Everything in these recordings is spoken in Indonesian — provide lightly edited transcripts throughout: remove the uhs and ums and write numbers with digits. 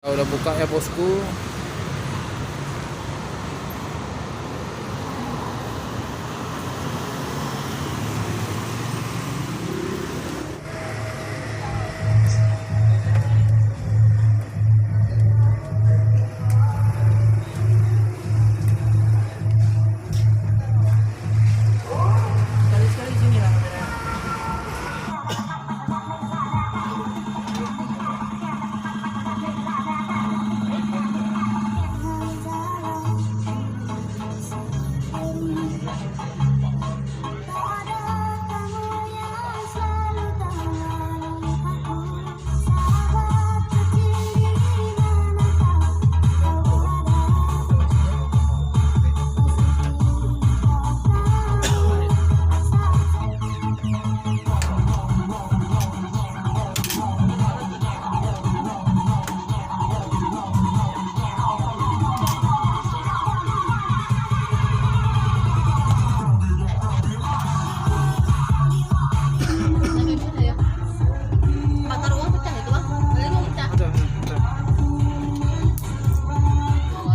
Udah buka ya bosku. Sekali-sekali sini lah kamera.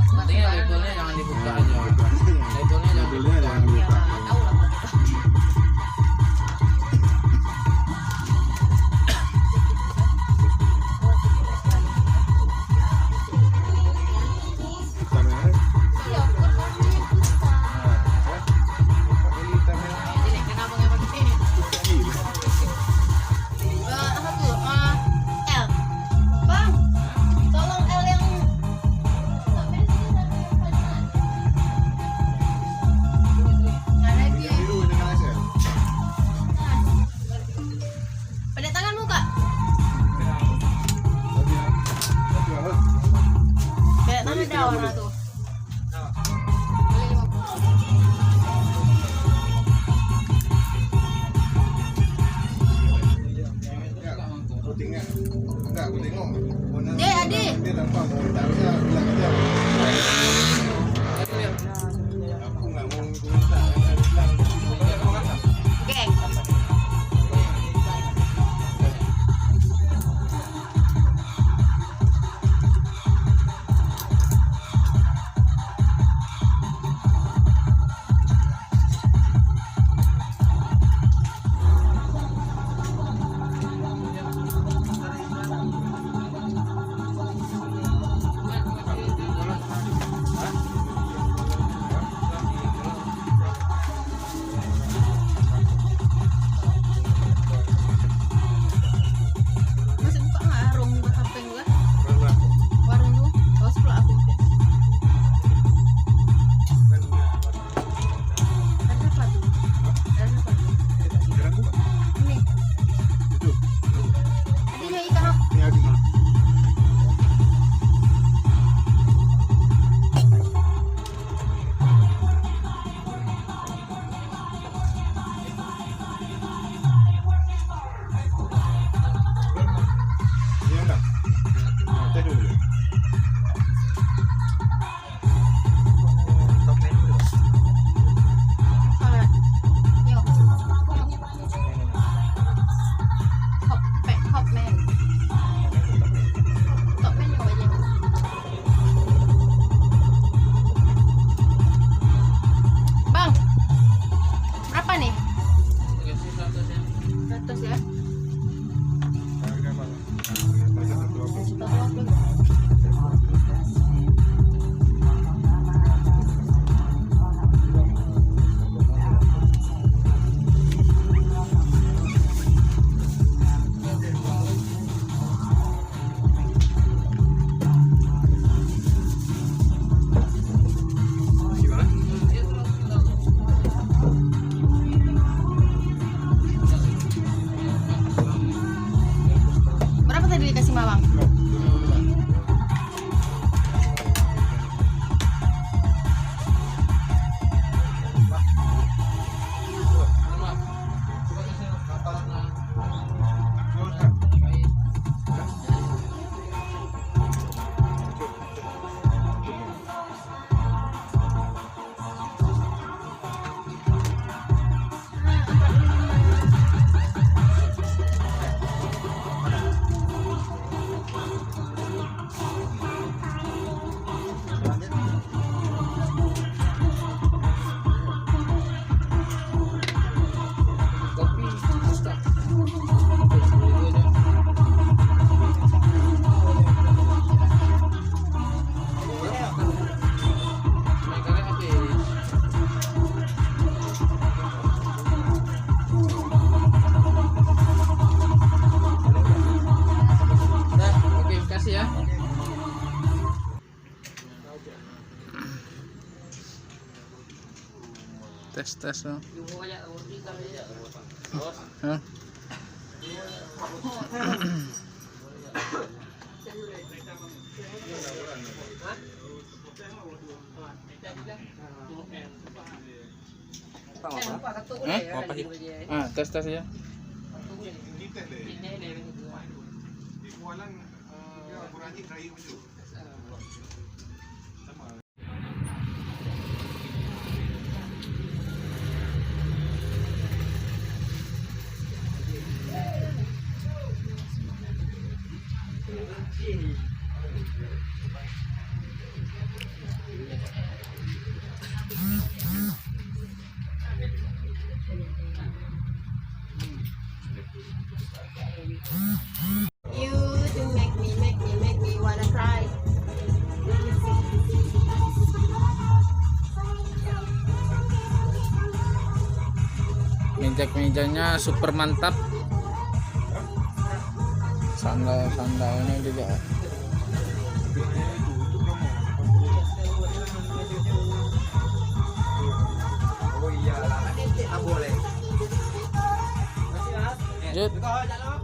Pentingnya labelnya jangan dibuka aja. Labelnya jangan dibuka. Pendek tanganmu kak. Pendek tangan dah warna tuh. Putingnya enggak, aku tengok warna Dek, adik. dia nampak mau taruhnya bilang aja aku nggak mau minta Geng. Tes no. Yung wala tawag di kalau ya. Hah? Lupa ketuk Hah? ya. Apa sih? Ah, tes ya. Kita deh. Ini kedua. Di Kuala Kurangin raya macam tu. Sama. You to make me wanna cry. Mejanya super mantap. Sandalnya juga. Oh iya lah. Tak boleh. Jut. Kau jalan